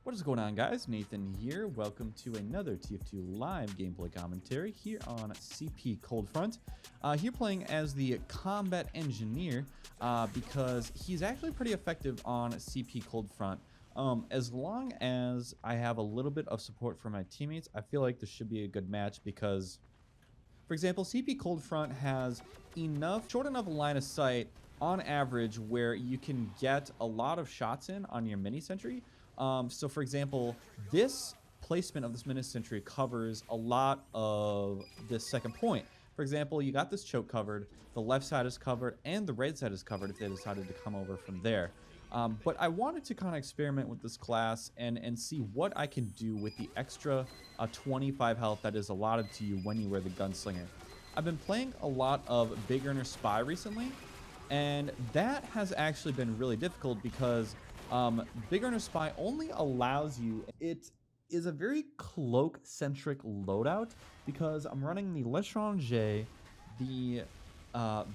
What is going on, guys? Nathan here. Welcome to another TF2 live gameplay commentary here on CP Coldfront. Here playing as the combat engineer because he's actually pretty effective on CP Coldfront. As long as I have a little bit of support from my teammates, I feel like this should be a good match because, for example, CP Coldfront has short enough line of sight on average where you can get a lot of shots in on your mini sentry. So for example, this placement of this mini sentry covers a lot of this second point. For example, you got this choke covered, the left side is covered, and the right side is covered if they decided to come over from there. But I wanted to kind of experiment with this class and see what I can do with the extra 25 health that is allotted to you when you wear the gunslinger. I've been playing a lot of Big Earner Spy recently, and that has actually been really difficult because Big Earner Spy only allows you, it is a very cloak-centric loadout because I'm running the L'Étranger, the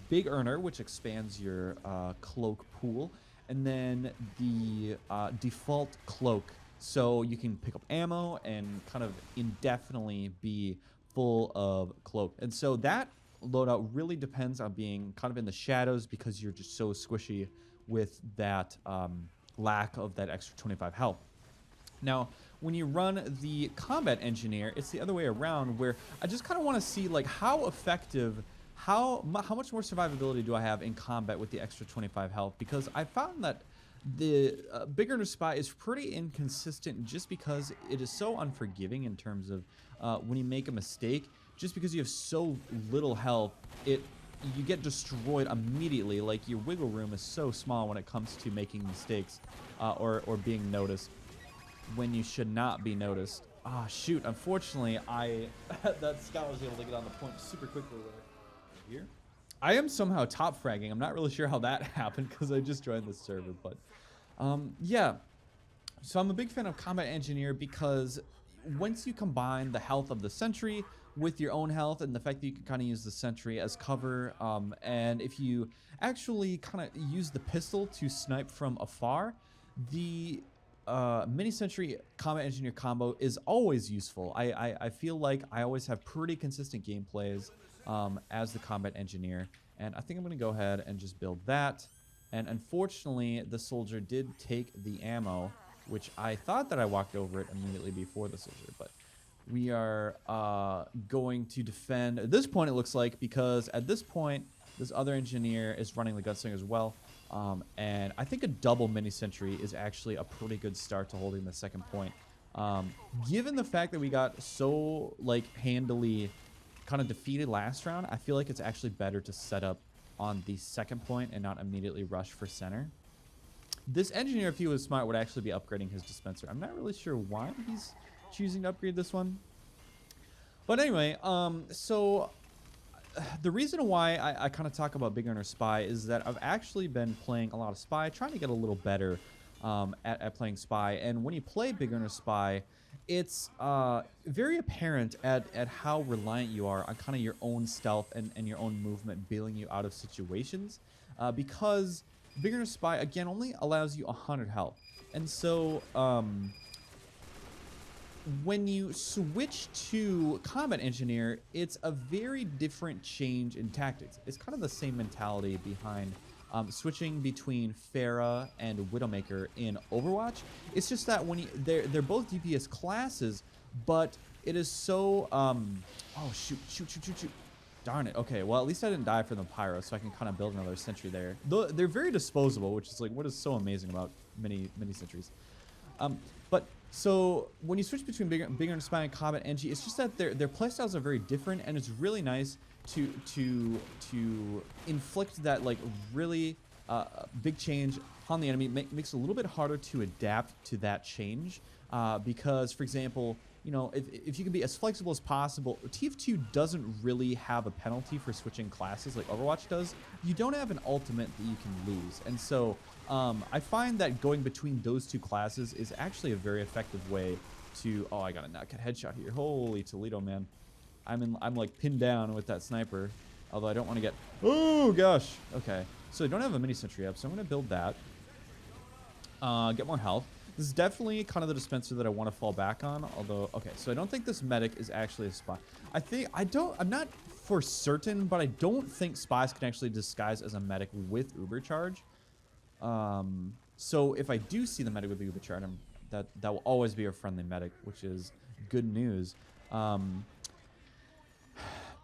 Big Earner, which expands your cloak pool, and then the default cloak, so you can pick up ammo and kind of indefinitely be full of cloak. And so that loadout really depends on being kind of in the shadows because you're just so squishy with that lack of that extra 25 health. Now, when you run the combat engineer, it's the other way around, where I just kind of want to see like how effective, how much more survivability do I have in combat with the extra 25 health, because I found that the Big Earner Spy is pretty inconsistent just because it is so unforgiving in terms of when you make a mistake, just because you have so little health, you get destroyed immediately. Like, your wiggle room is so small when it comes to making mistakes or being noticed when you should not be noticed. Ah, shoot, unfortunately, that scout was able to get on the point super quickly there. Here, I am somehow top fragging. I'm not really sure how that happened because I just joined this server, but yeah. So I'm a big fan of combat engineer because once you combine the health of the sentry with your own health and the fact that you can kind of use the sentry as cover, and if you actually kind of use the pistol to snipe from afar, the mini sentry combat engineer combo is always useful. I feel like I always have pretty consistent gameplays as the combat engineer, and I think I'm going to go ahead and just build that. And unfortunately, the soldier did take the ammo, which I thought that I walked over it immediately before the soldier, but we are going to defend at this point, it looks like, because at this point this other engineer is running the gunslinger as well, and I think a double mini sentry is actually a pretty good start to holding the second point, given the fact that we got so like handily kind of defeated last round. I feel like it's actually better to set up on the second point and not immediately rush for center. This engineer, if he was smart, would actually be upgrading his dispenser. I'm not really sure why he's choosing to upgrade this one. But anyway, so the reason why I kind of talk about Big Earner Spy is that I've actually been playing a lot of Spy, trying to get a little better at playing Spy. And when you play Big Earner Spy, it's very apparent at how reliant you are on kind of your own stealth and your own movement bailing you out of situations, because Big Earner Spy, again, only allows you 100 health. And so when you switch to combat engineer, it's a very different change in tactics. It's kind of the same mentality behind switching between Pharah and Widowmaker in Overwatch. It's just that when they're both DPS classes, but it is so oh shoot. Darn it. Okay, well, at least I didn't die from the pyro, so I can kind of build another sentry there. They're very disposable, which is like what is so amazing about mini sentries. But so when you switch between Big Earner Spy and combat engie, it's just that their playstyles are very different, and it's really nice to inflict that like really big change on the enemy. Makes it a little bit harder to adapt to that change, because, for example, you know, if you can be as flexible as possible, TF2 doesn't really have a penalty for switching classes like Overwatch does. You don't have an ultimate that you can lose, and so I find that going between those two classes is actually a very effective way to. Oh, I got a knockhead headshot here! Holy Toledo, man! I'm like pinned down with that sniper, although I don't want to get. Oh gosh! Okay, so I don't have a mini sentry up, so I'm gonna build that. Get more health. This is definitely kind of the dispenser that I want to fall back on. Although, okay, so I don't think this medic is actually a spy. I'm not for certain, but I don't think spies can actually disguise as a medic with Uber charge. So if I do see the medic with the Uber charge, that will always be a friendly medic, which is good news. But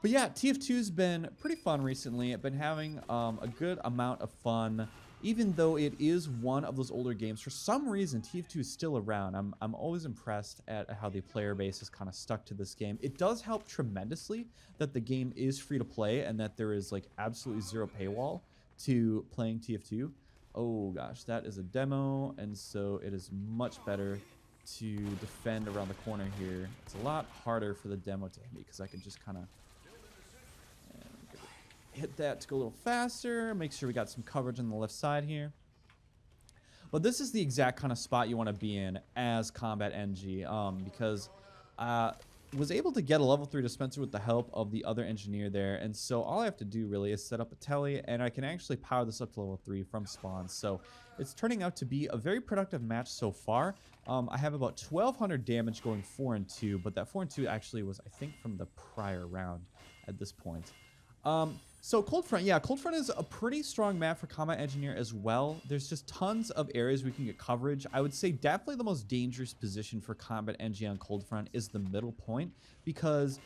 yeah, TF2's been pretty fun recently. I've been having a good amount of fun, even though it is one of those older games. For some reason, TF2 is still around. I'm always impressed at how the player base is kind of stuck to this game. It does help tremendously that the game is free to play and that there is like absolutely zero paywall to playing TF2. Oh gosh, that is a demo, and so it is much better to defend around the corner here. It's a lot harder for the demo to hit me because I can just kind of hit that to go a little faster. Make sure we got some coverage on the left side here. But this is the exact kind of spot you want to be in as Combat NG, because was able to get a level 3 dispenser with the help of the other engineer there, and so all I have to do really is set up a telly, and I can actually power this up to level 3 from spawn. So it's turning out to be a very productive match so far. I have about 1200 damage going 4 and 2, but that 4 and 2 actually was, I think, from the prior round at this point. So Coldfront, yeah, Coldfront is a pretty strong map for Combat Engineer as well. There's just tons of areas we can get coverage. I would say definitely the most dangerous position for Combat Engineer on Coldfront is the middle point, because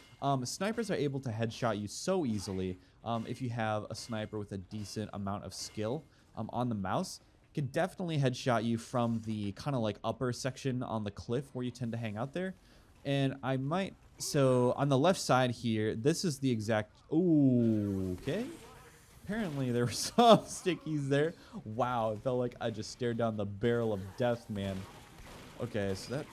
snipers are able to headshot you so easily. If you have a sniper with a decent amount of skill on the mouse, can definitely headshot you from the kind of like upper section on the cliff where you tend to hang out there. And I might... So on the left side here, this is the exact... Ooh, okay. Apparently there were some stickies there. Wow, it felt like I just stared down the barrel of death, man. Okay, so that...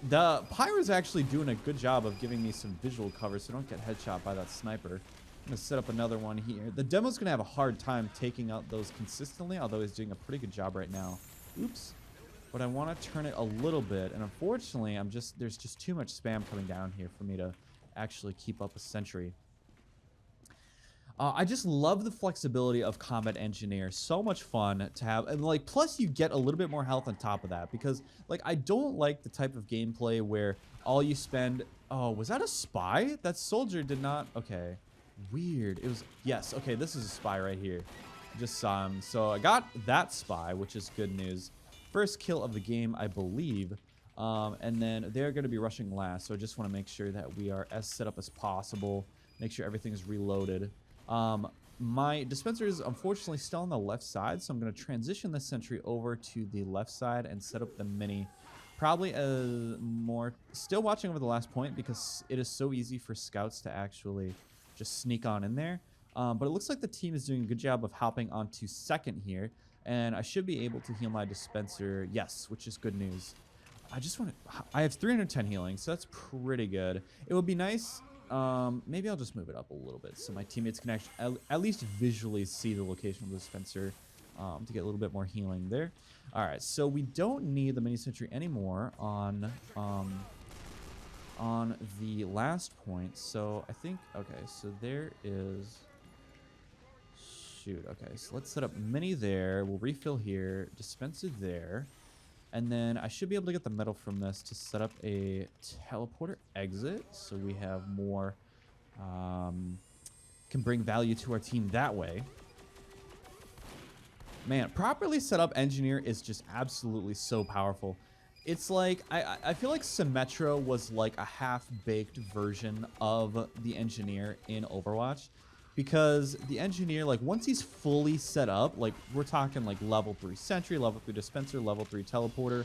The Pyro's actually doing a good job of giving me some visual cover so I don't get headshot by that sniper. I'm going to set up another one here. The demo's going to have a hard time taking out those consistently, although he's doing a pretty good job right now. Oops. But I want to turn it a little bit, and unfortunately, there's just too much spam coming down here for me to actually keep up a sentry. I just love the flexibility of Combat Engineer. So much fun to have, and like, plus you get a little bit more health on top of that, because like I don't like the type of gameplay where all you spend... Oh, was that a spy? That soldier did not... Okay, weird. It was... Yes, okay, this is a spy right here. Just saw him. So I got that spy, which is good news. First kill of the game, I believe, and then they're going to be rushing last, so I just want to make sure that we are as set up as possible, make sure everything is reloaded. My dispenser is unfortunately still on the left side, so I'm going to transition the sentry over to the left side and set up the mini. Probably still watching over the last point, because it is so easy for scouts to actually just sneak on in there. But it looks like the team is doing a good job of hopping onto second here. And I should be able to heal my dispenser. Yes, which is good news. I have 310 healing, so that's pretty good. It would be nice. Maybe I'll just move it up a little bit so my teammates can actually at least visually see the location of the dispenser to get a little bit more healing there. All right, so we don't need the mini sentry anymore on the last point. So I think, okay, so there is... Shoot, okay, so let's set up mini there. We'll refill here, dispenser there, and then I should be able to get the metal from this to set up a teleporter exit, so we have more, can bring value to our team that way. Man, properly set up engineer is just absolutely so powerful. It's like, I feel like Symmetra was like a half-baked version of the engineer in Overwatch. Because the engineer, like, once he's fully set up, like, we're talking, like, level 3 sentry, level 3 dispenser, level 3 teleporter,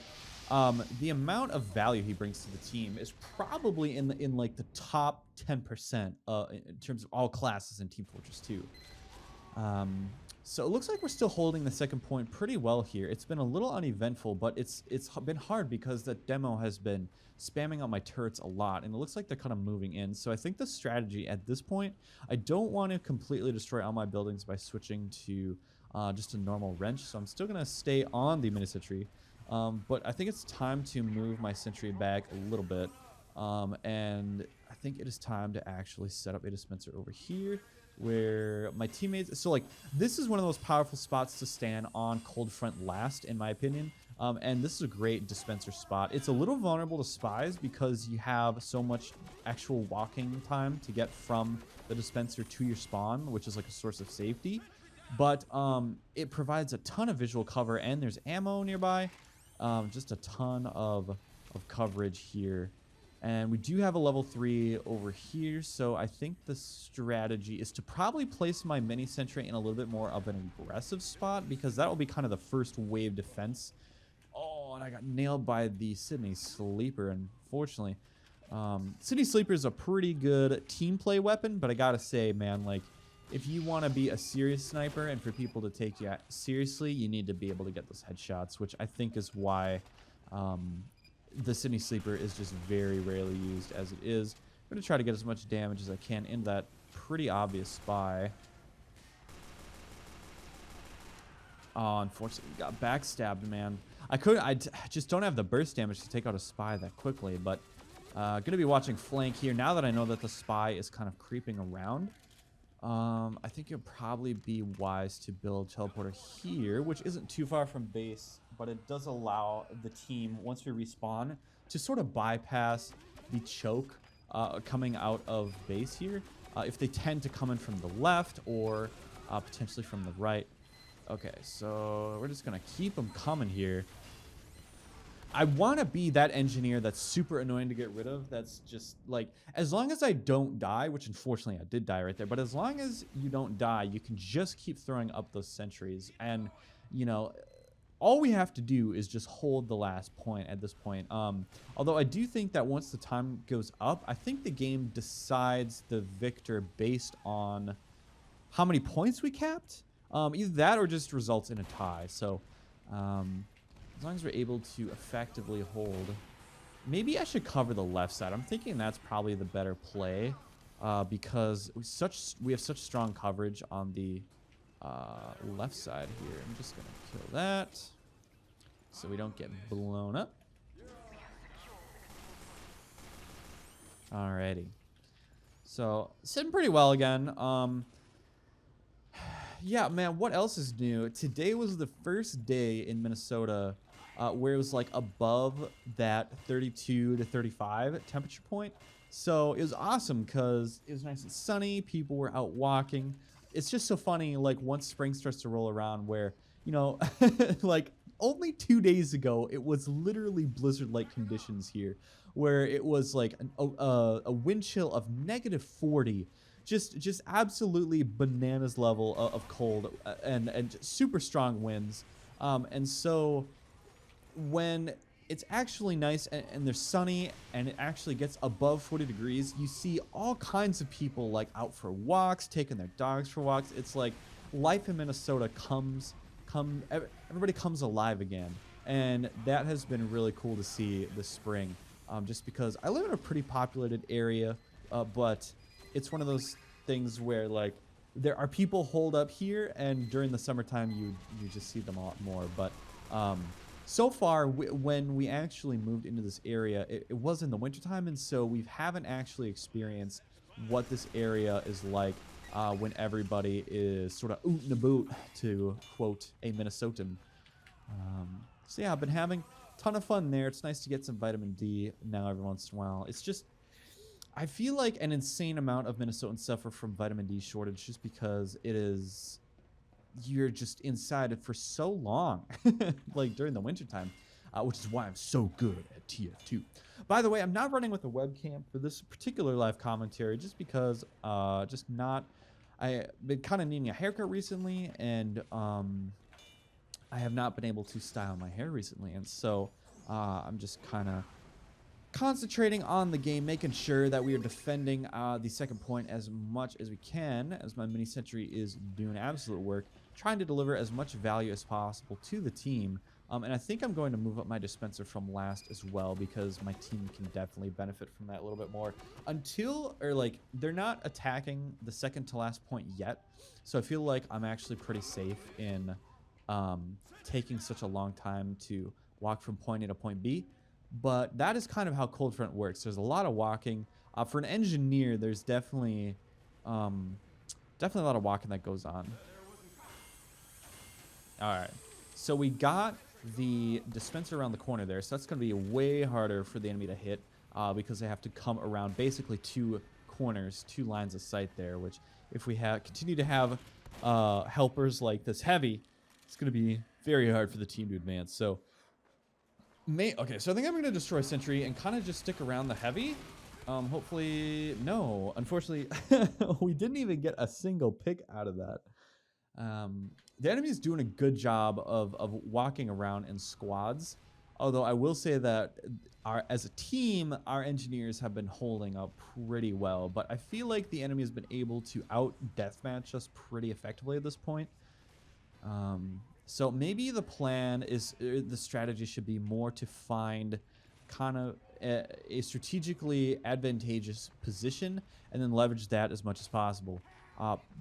the amount of value he brings to the team is probably in like, the top 10% in terms of all classes in Team Fortress 2. So it looks like we're still holding the second point pretty well here. It's been a little uneventful, but it's been hard because the demo has been spamming on my turrets a lot, and it looks like they're kind of moving in. So I think the strategy at this point, I don't want to completely destroy all my buildings by switching to just a normal wrench. So I'm still going to stay on the mini sentry, but I think it's time to move my sentry back a little bit. And I think it is time to actually set up a dispenser over here, where my teammates... So, like, this is one of those powerful spots to stand on Coldfront last, in my opinion. And this is a great dispenser spot. It's a little vulnerable to spies because you have so much actual walking time to get from the dispenser to your spawn, which is like a source of safety. But it provides a ton of visual cover, and there's ammo nearby. Just a ton of coverage here. And we do have a level 3 over here, so I think the strategy is to probably place my mini sentry in a little bit more of an aggressive spot, because that will be kind of the first wave defense. Oh, and I got nailed by the Sydney Sleeper, unfortunately. Sydney Sleeper is a pretty good team play weapon, but I gotta say, man, like, if you want to be a serious sniper and for people to take you seriously, you need to be able to get those headshots, which I think is why the Sydney Sleeper is just very rarely used as it is. I'm going to try to get as much damage as I can in that pretty obvious spy. Oh, unfortunately, got backstabbed, man. I just don't have the burst damage to take out a spy that quickly, but going to be watching flank here. Now that I know that the spy is kind of creeping around, I think it'd probably be wise to build teleporter here, which isn't too far from base, but it does allow the team, once we respawn, to sort of bypass the choke coming out of base here, if they tend to come in from the left or potentially from the right. Okay, so we're just gonna keep them coming here. I want to be that engineer that's super annoying to get rid of. That's just like, as long as I don't die, which unfortunately I did die right there, but as long as you don't die, you can just keep throwing up those sentries. And, you know, all we have to do is just hold the last point at this point. Although I do think that once the time goes up, I think the game decides the victor based on how many points we capped. Either that or just results in a tie. So, as long as we're able to effectively hold. Maybe I should cover the left side. I'm thinking that's probably the better play, because we have such strong coverage on the left side here. I'm just going to kill that so we don't get blown up. Alrighty. So, sitting pretty well again. Yeah, man, what else is new? Today was the first day in Minnesota where it was like above that 32 to 35 temperature point. So it was awesome because it was nice and sunny. People were out walking. It's just so funny, like, once spring starts to roll around where, you know, like only 2 days ago, it was literally blizzard-like conditions here where it was like a wind chill of -40. Just absolutely bananas level of cold and super strong winds. And so when it's actually nice and there's sunny and it actually gets above 40 degrees, you see all kinds of people like out for walks, taking their dogs for walks. It's like life in Minnesota everybody comes alive again. And that has been really cool to see this spring, just because I live in a pretty populated area, but it's one of those things where, like, there are people holed up here, and during the summertime you just see them a lot more. But so far, when we actually moved into this area, it was in the wintertime, and so we haven't actually experienced what this area is like when everybody is sort of oot and a boot, to quote a Minnesotan. So yeah, I've been having a ton of fun there. It's nice to get some vitamin D now every once in a while. It's just, I feel like an insane amount of Minnesotans suffer from vitamin D shortage just because you're just inside it for so long, like during the wintertime, which is why I'm so good at TF2. By the way, I'm not running with a webcam for this particular live commentary just because I've been kind of needing a haircut recently, and I have not been able to style my hair recently, and so I'm just kind of concentrating on the game, making sure that we are defending the second point as much as we can, as my mini sentry is doing absolute work, trying to deliver as much value as possible to the team. And I think I'm going to move up my dispenser from last as well, because my team can definitely benefit from that a little bit more they're not attacking the second to last point yet. So I feel like I'm actually pretty safe in taking such a long time to walk from point A to point B. But that is kind of how Coldfront works. There's a lot of walking. For an engineer, there's definitely a lot of walking that goes on. All right. So we got the dispenser around the corner there. So that's going to be way harder for the enemy to hit because they have to come around basically 2 corners, 2 lines of sight there, which if we continue to have helpers like this heavy, it's going to be very hard for the team to advance. So, okay, so I think I'm going to destroy sentry and kind of just stick around the heavy. Hopefully, no. Unfortunately, we didn't even get a single pick out of that. The enemy is doing a good job of walking around in squads. Although I will say that as a team, our engineers have been holding up pretty well. But I feel like the enemy has been able to out-deathmatch us pretty effectively at this point. So maybe the plan is, the strategy should be more to find kind of a strategically advantageous position and then leverage that as much as possible.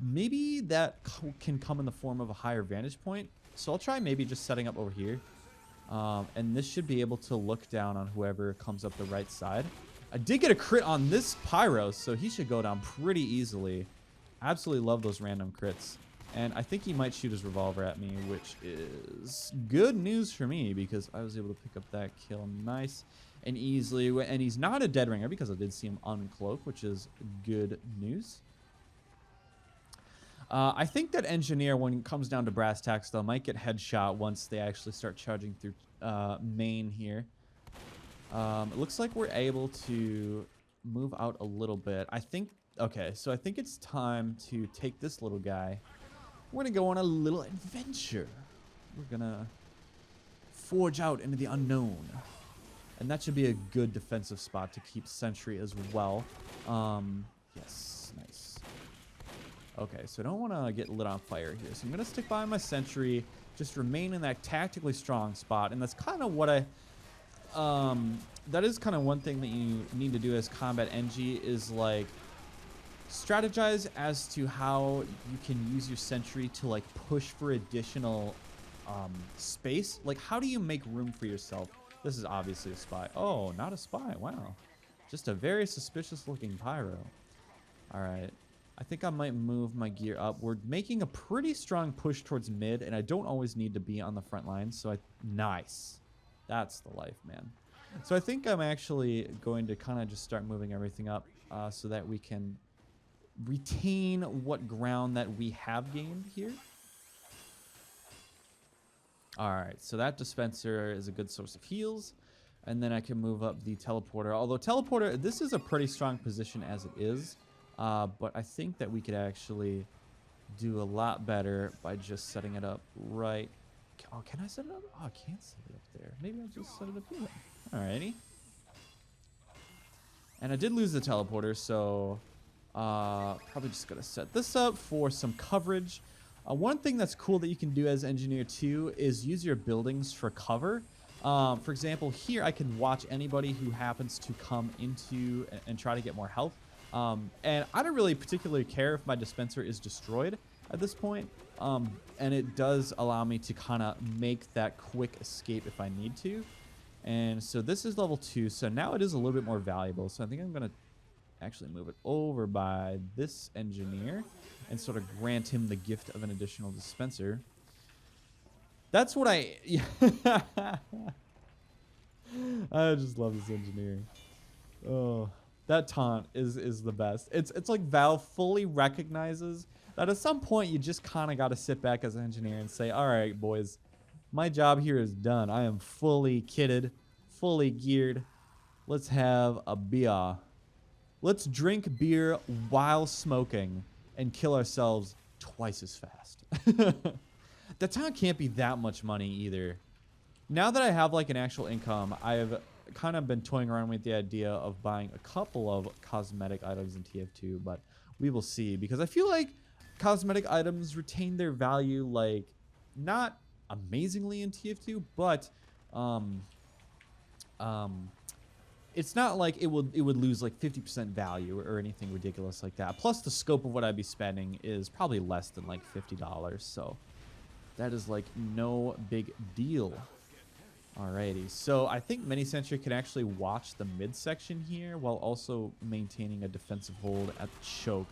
Maybe that can come in the form of a higher vantage point. So I'll try maybe just setting up over here. And this should be able to look down on whoever comes up the right side. I did get a crit on this Pyro, so he should go down pretty easily. Absolutely love those random crits. And I think he might shoot his revolver at me, which is good news for me because I was able to pick up that kill nice and easily. And he's not a dead ringer because I did see him uncloak, which is good news. I think that engineer, when it comes down to brass tacks, though, might get headshot once they actually start charging through main here. It looks like we're able to move out a little bit. I think, okay, so I think it's time to take this little guy. We're going to go on a little adventure. We're going to forge out into the unknown. And that should be a good defensive spot to keep sentry as well. Yes, nice. Okay, so I don't want to get lit on fire here. So I'm going to stick by my sentry, just remain in that tactically strong spot. And that's kind of what that is kind of one thing that you need to do as combat NG is like strategize as to how you can use your sentry to like push for additional space. Like how do you make room for yourself? This is obviously a spy. Oh, not a spy. Wow. Just a very suspicious looking Pyro. All right. I think I might move my gear up. We're making a pretty strong push towards mid, and I don't always need to be on the front line. So nice. That's the life, man. So I think I'm actually going to kind of just start moving everything up so that we can retain what ground that we have gained here. All right, so that dispenser is a good source of heals. And then I can move up the teleporter. Although teleporter, this is a pretty strong position as it is. But I think that we could actually do a lot better by just setting it up right. Oh, can I set it up? Oh, I can't set it up there. Maybe I'll just set it up here. Alrighty. And I did lose the teleporter, so probably just gonna set this up for some coverage. One thing that's cool that you can do as engineer too is use your buildings for cover. For example, here I can watch anybody who happens to come into and try to get more health. And I don't really particularly care if my dispenser is destroyed at this point. And it does allow me to kind of make that quick escape if I need to. And so this is level 2. So now it is a little bit more valuable. So I think I'm going to actually move it over by this engineer and sort of grant him the gift of an additional dispenser. That's what I just love this engineering. Oh, that taunt is the best. It's like Valve fully recognizes that at some point you just kind of got to sit back as an engineer and say, all right, boys, my job here is done. I am fully kitted, fully geared. Let's have a beer. Let's drink beer while smoking and kill ourselves twice as fast. The taunt can't be that much money either. Now that I have like an actual income, I've kind of been toying around with the idea of buying a couple of cosmetic items in TF2, but we will see, because I feel like cosmetic items retain their value, like not amazingly in TF2, but it's not like it would lose like 50% value or anything ridiculous like that. Plus the scope of what I'd be spending is probably less than like $50, so that is like no big deal. Alrighty, so I think Mini Sentry can actually watch the midsection here while also maintaining a defensive hold at the choke.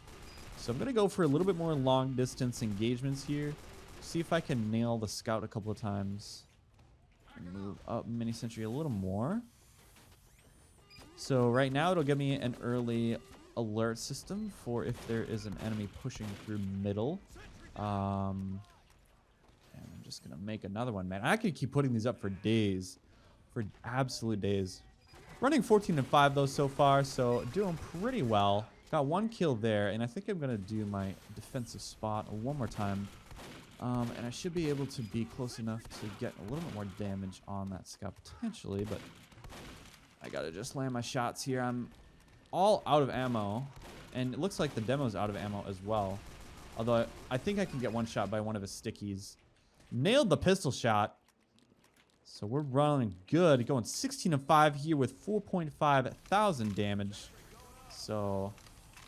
So I'm going to go for a little bit more long distance engagements here. See if I can nail the scout a couple of times. Move up mini sentry a little more. So right now it'll give me an early alert system for if there is an enemy pushing through middle. And I'm just gonna make another one, man. I could keep putting these up for days, for absolute days. Running 14-5 though so far, so doing pretty well. Got one kill there, and I think I'm gonna do my defensive spot one more time. And I should be able to be close enough to get a little bit more damage on that scout potentially, but I gotta just land my shots here. I'm all out of ammo, and it looks like the demo's out of ammo as well. Although I think I can get one shot by one of his stickies. Nailed the pistol shot. So we're running good. Going 16-5 here with 4.5 thousand damage. So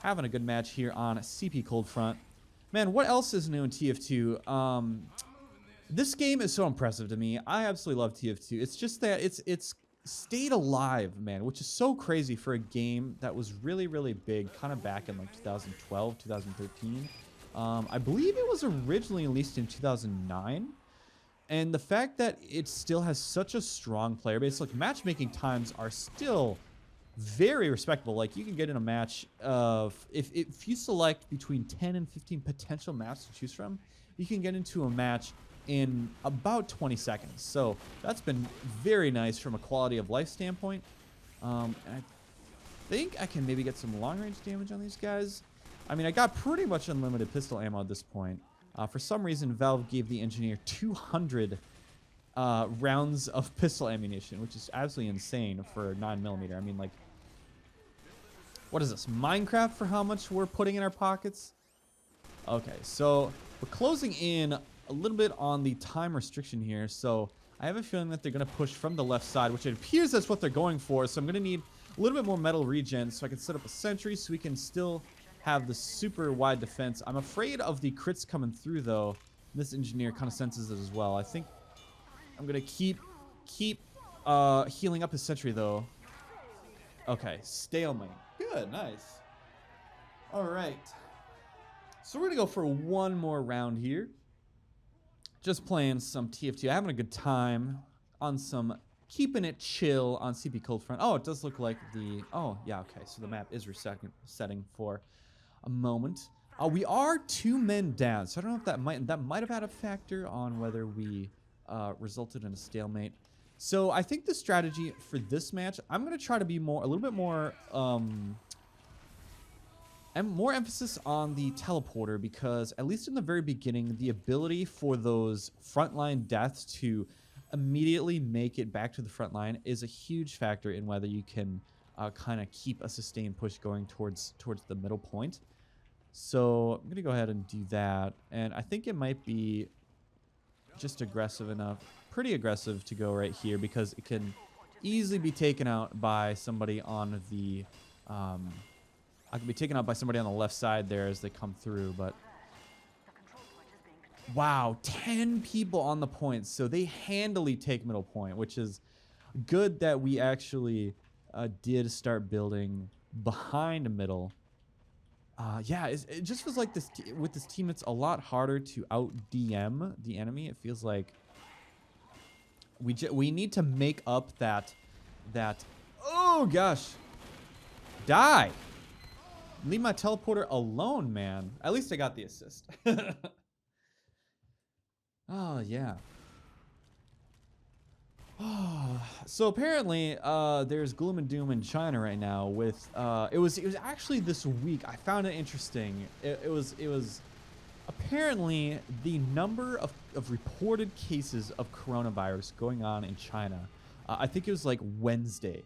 having a good match here on CP Coldfront. Man, what else is new in TF2? This game is so impressive to me. I absolutely love TF2. It's just that it's stayed alive, man, which is so crazy for a game that was really, really big kind of back in like 2012, 2013. I believe it was originally released in 2009. And the fact that it still has such a strong player base, like matchmaking times are still very respectable. Like you can get in a match of, if you select between 10 and 15 potential maps to choose from, you can get into a match in about 20 seconds. So that's been very nice from a quality of life standpoint. And I think I can maybe get some long range damage on these guys. I mean, I got pretty much unlimited pistol ammo at this point. For some reason, Valve gave the engineer 200 rounds of pistol ammunition, which is absolutely insane for 9mm. I mean, like, what is this? Minecraft for how much we're putting in our pockets? Okay, so we're closing in a little bit on the time restriction here. So I have a feeling that they're going to push from the left side, which it appears that's what they're going for. So I'm going to need a little bit more metal regen so I can set up a sentry so we can still have the super wide defense. I'm afraid of the crits coming through, though. This engineer kind of senses it as well. I think I'm going to keep healing up his sentry, though. Okay, stalemate. Good, nice. All right. So we're going to go for one more round here. Just playing some TF2. Having a good time on some keeping it chill on CP Coldfront. Oh, it does look like the... Oh, yeah, okay. So the map is resetting for a moment. We are 2 men down, so I don't know if that might have had a factor on whether we resulted in a stalemate. So I think the strategy for this match, I'm going to try to be a little bit more... and more emphasis on the teleporter, because at least in the very beginning, the ability for those frontline deaths to immediately make it back to the front line is a huge factor in whether you can kind of keep a sustained push going towards the middle point. So I'm going to go ahead and do that. And I think it might be just aggressive enough, pretty aggressive to go right here, because it can easily be taken out by somebody on the... I can be taken out by somebody on the left side there as they come through, but... Wow, 10 people on the point, so they handily take middle point, which is good that we actually did start building behind middle. Yeah, it just feels like with this team, it's a lot harder to out-DM the enemy. It feels like we need to make up that... Oh, gosh. Die! Leave my teleporter alone, man. At least I got the assist. Oh, yeah. So apparently, there's gloom and doom in China right now with, it was actually this week. I found it interesting. It was apparently the number of reported cases of coronavirus going on in China. I think it was like Wednesday.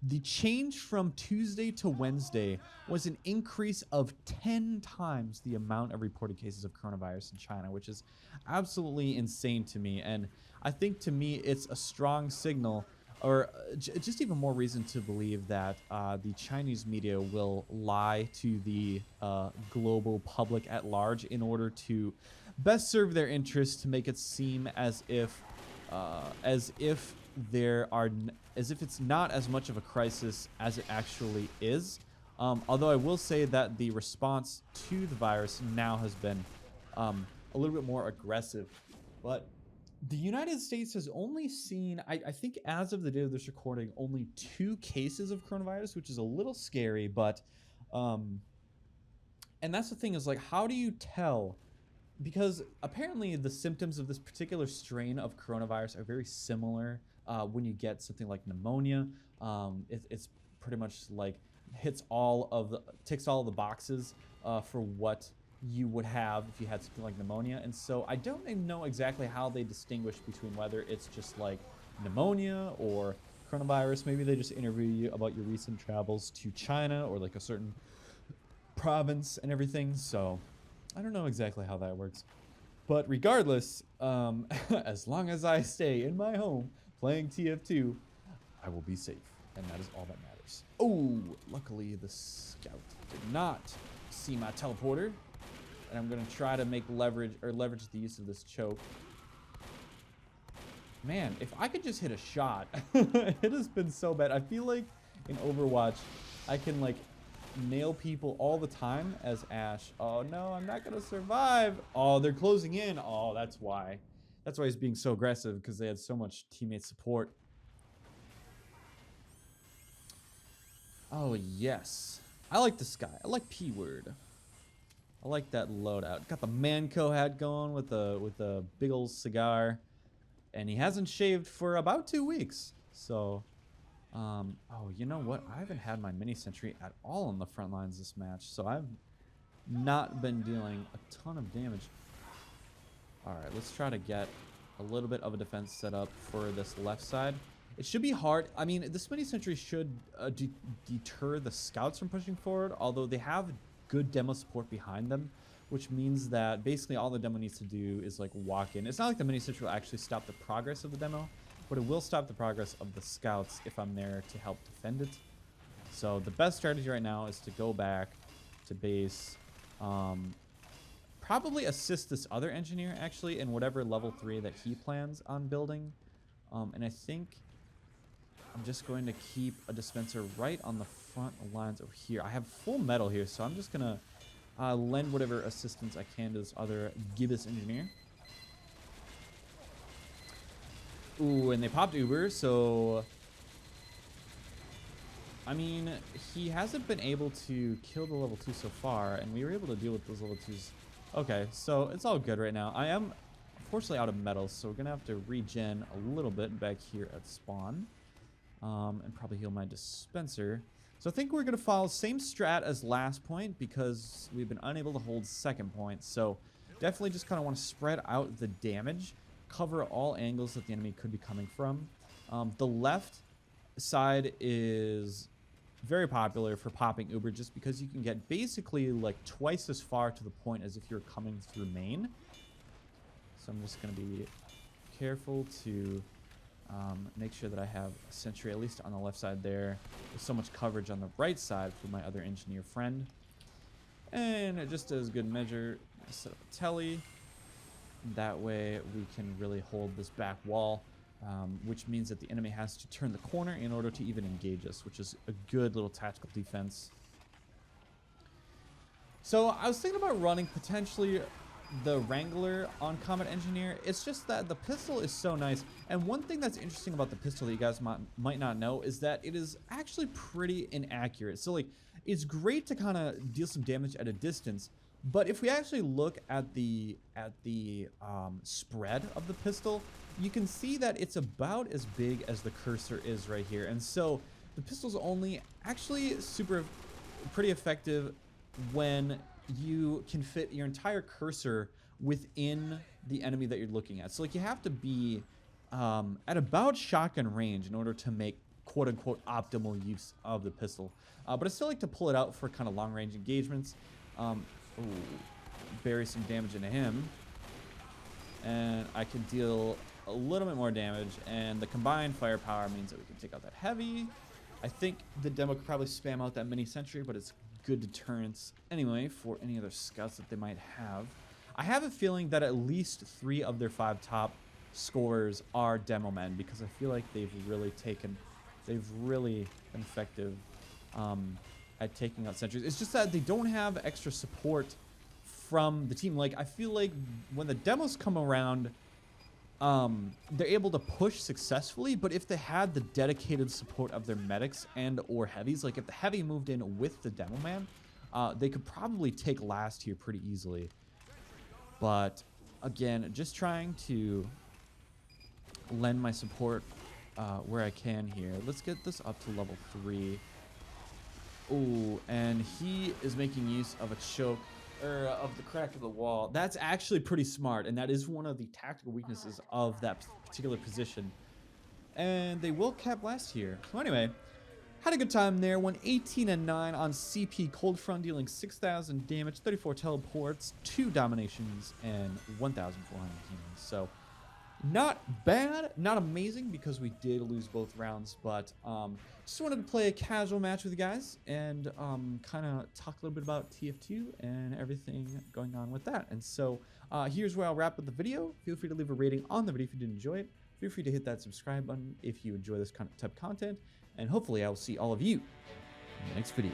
The change from Tuesday to Wednesday was an increase of 10 times the amount of reported cases of coronavirus in China, which is absolutely insane to me. And I think to me it's a strong signal, or just even more reason to believe that the Chinese media will lie to the global public at large in order to best serve their interests, to make it seem as if it's not as much of a crisis as it actually is. Although I will say that the response to the virus now has been a little bit more aggressive. But The United States has only seen, I think as of the day of this recording, only 2 cases of coronavirus, which is a little scary, but, and that's the thing is like, how do you tell? Because apparently the symptoms of this particular strain of coronavirus are very similar when you get something like pneumonia. It's pretty much like ticks all of the boxes for what you would have if you had something like pneumonia. And so I don't know exactly how they distinguish between whether it's just like pneumonia or coronavirus. Maybe they just interview you about your recent travels to China or like a certain province and everything. So I don't know exactly how that works. But regardless, as long as I stay in my home playing TF2, I will be safe. And that is all that matters. Oh, luckily the scout did not see my teleporter. And I'm going to try to leverage the use of this choke. Man, if I could just hit a shot. It has been so bad. I feel like in Overwatch, I can like nail people all the time as Ash. Oh no, I'm not gonna survive. Oh, they're closing in. Oh, that's why he's being so aggressive, because they had so much teammate support. Oh yes, I like this guy. I like P-word. I like that loadout. Got the Manco hat going with a big old cigar, and he hasn't shaved for about 2 weeks. So oh, you know what? I haven't had my mini sentry at all on the front lines this match, so I've not been dealing a ton of damage. All right, let's try to get a little bit of a defense set up for this left side. It should be hard. I mean, this mini sentry should deter the scouts from pushing forward, although they have good demo support behind them, which means that basically all the demo needs to do is like walk in. It's not like the mini sentry will actually stop the progress of the demo, but it will stop the progress of the scouts if I'm there to help defend it. So the best strategy right now is to go back to base, probably assist this other engineer actually in whatever level 3 that he plans on building. And I think I'm just going to keep a dispenser right on the front lines over here. I have full metal here, so I'm just gonna lend whatever assistance I can to this other gibbous engineer. Ooh, and they popped Uber, so I mean, he hasn't been able to kill the level 2 so far, and we were able to deal with those level 2s. Okay, so it's all good right now. I am unfortunately out of metals, so we're gonna have to regen a little bit back here at spawn, and probably heal my dispenser. So I think we're gonna follow same strat as last point, because we've been unable to hold second point. So definitely just kind of want to spread out the damage, cover all angles that the enemy could be coming from. The left side is very popular for popping Uber, just because you can get basically like twice as far to the point as if you're coming through main. So I'm just going to be careful to make sure that I have a sentry at least on the left side there. There's so much coverage on the right side for my other engineer friend. And just as good measure, set up a telly. That way we can really hold this back wall, which means that the enemy has to turn the corner in order to even engage us, which is a good little tactical defense. So I was thinking about running potentially the Wrangler on Combat Engineer. It's just that the pistol is so nice, and one thing that's interesting about the pistol that you guys might not know is that it is actually pretty inaccurate. So like, it's great to kind of deal some damage at a distance, but if we actually look at the spread of the pistol, you can see that it's about as big as the cursor is right here. And so the pistol's only actually pretty effective when you can fit your entire cursor within the enemy that you're looking at. So like, you have to be at about shotgun range in order to make quote unquote optimal use of the pistol. But I still like to pull it out for kind of long range engagements. Ooh, bury some damage into him, and I can deal a little bit more damage, and the combined firepower means that we can take out that heavy. I think the demo could probably spam out that mini sentry, but it's good deterrence anyway for any other scouts that they might have. I have a feeling that at least 3 of their 5 top scorers are demo men, because I feel like they've really been effective at taking out sentries. It's just that they don't have extra support from the team. Like, I feel like when the demos come around, they're able to push successfully, but if they had the dedicated support of their medics and or heavies, like if the heavy moved in with the demo man, they could probably take last here pretty easily. But again, just trying to lend my support where I can here. Let's get this up to level 3. Oh, and he is making use of a choke, or of the crack of the wall. That's actually pretty smart, and that is one of the tactical weaknesses of that particular position. And they will cap last here. So anyway, had a good time there. Went 18-9 on CP Coldfront, dealing 6,000 damage, 34 teleports, 2 dominations, and 1,400 healings. So not bad, not amazing, because we did lose both rounds, but just wanted to play a casual match with you guys and kind of talk a little bit about TF2 and everything going on with that. And so here's where I'll wrap up the video. Feel free to leave a rating on the video if you did enjoy it. Feel free to hit that subscribe button if you enjoy this kind of type of content, and hopefully I will see all of you in the next video.